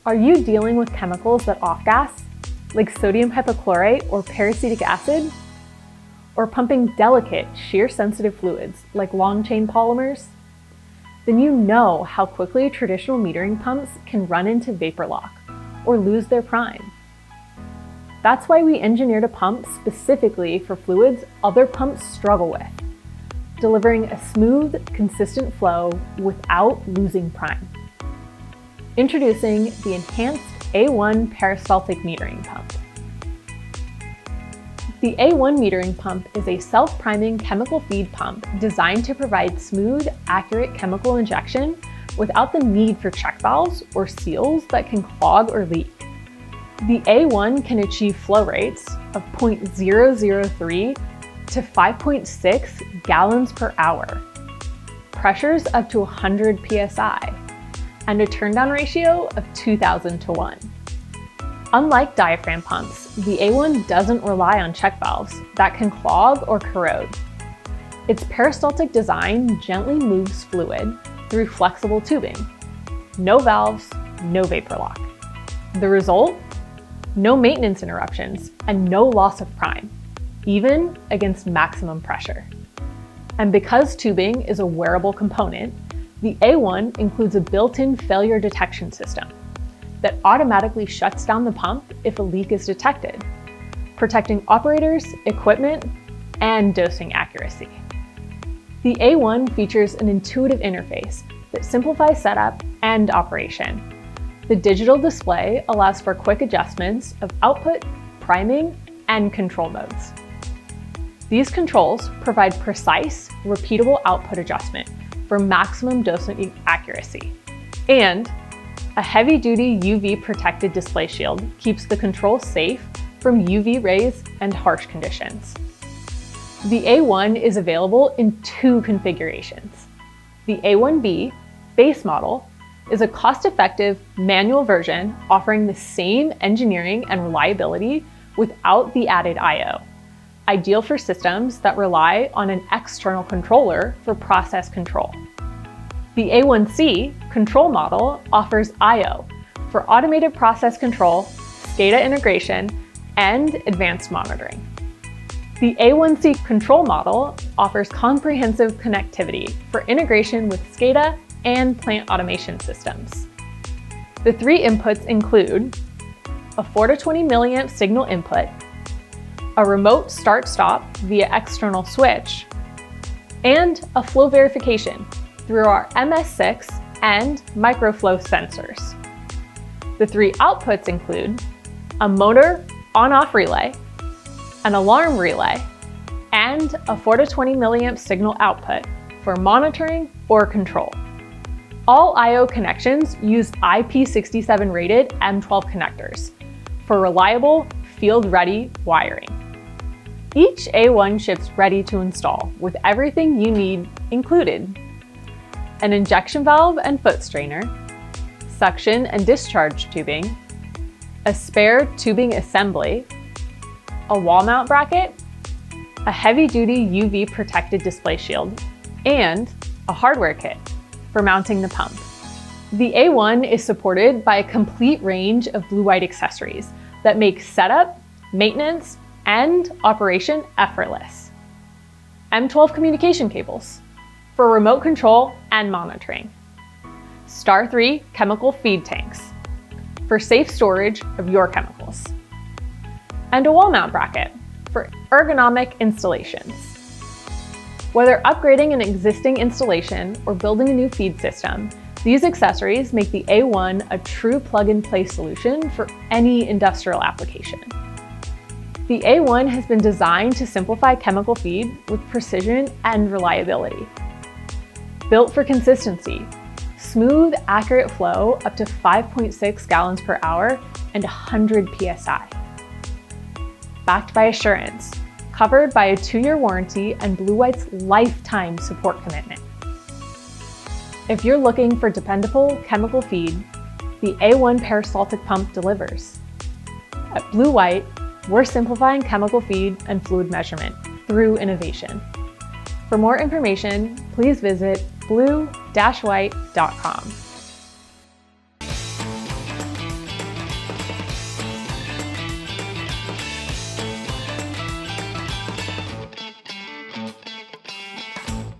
Are you dealing with chemicals that off-gas, like sodium hypochlorite or peracetic acid? Or pumping delicate, shear-sensitive fluids like long-chain polymers? Then you know how quickly traditional metering pumps can run into vapor lock or lose their prime. That's why we engineered a pump specifically for fluids other pumps struggle with, delivering a smooth, consistent flow without losing prime. Introducing the enhanced A1 Peristaltic metering pump. The A1 metering pump is a self-priming chemical feed pump designed to provide smooth, accurate chemical injection without the need for check valves or seals that can clog or leak. The A1 can achieve flow rates of 0.003 to 5.6 gallons per hour, pressures up to 100 psi, and a turndown ratio of 2,000 to 1. Unlike diaphragm pumps, the A1 doesn't rely on check valves that can clog or corrode. Its peristaltic design gently moves fluid through flexible tubing. No valves, no vapor lock. The result? No maintenance interruptions and no loss of prime, even against maximum pressure. And because tubing is a wearable component, the A1 includes a built-in failure detection system that automatically shuts down the pump if a leak is detected, protecting operators, equipment, and dosing accuracy. The A1 features an intuitive interface that simplifies setup and operation. The digital display allows for quick adjustments of output, priming, and control modes. These controls provide precise, repeatable output adjustment for maximum dosing accuracy. And a heavy-duty UV-protected display shield keeps the control safe from UV rays and harsh conditions. The A1 is available in two configurations. The A1B base model is a cost-effective manual version offering the same engineering and reliability without the added I/O, ideal for systems that rely on an external controller for process control. The A1C control model offers I/O for automated process control, SCADA integration, and advanced monitoring. The A1C control model offers comprehensive connectivity for integration with SCADA and plant automation systems. The three inputs include a 4 to 20 milliamp signal input, a remote start-stop via external switch, and a flow verification through our MS6 and microflow sensors. The three outputs include a motor on-off relay, an alarm relay, and a 4 to 20 milliamp signal output for monitoring or control. All I/O connections use IP67 rated M12 connectors for reliable, field-ready wiring. Each A1 ships ready to install with everything you need included: an injection valve and foot strainer, suction and discharge tubing, a spare tubing assembly, a wall mount bracket, a heavy-duty UV-protected display shield, and a hardware kit for mounting the pump. The A1 is supported by a complete range of blue-white accessories that make setup, maintenance, and operation effortless. M12 communication cables for remote control and monitoring. Star 3 chemical feed tanks for safe storage of your chemicals. And a wall mount bracket for ergonomic installations. Whether upgrading an existing installation or building a new feed system, these accessories make the A1 a true plug-and-play solution for any industrial application. The A1 has been designed to simplify chemical feed with precision and reliability. Built for consistency, smooth, accurate flow up to 5.6 gallons per hour and 100 psi. Backed by assurance, covered by a 2-year warranty and Blue White's lifetime support commitment. If you're looking for dependable chemical feed, the A1 Peristaltic pump delivers. At Blue White, we're simplifying chemical feed and fluid measurement through innovation. For more information, please visit blue-white.com.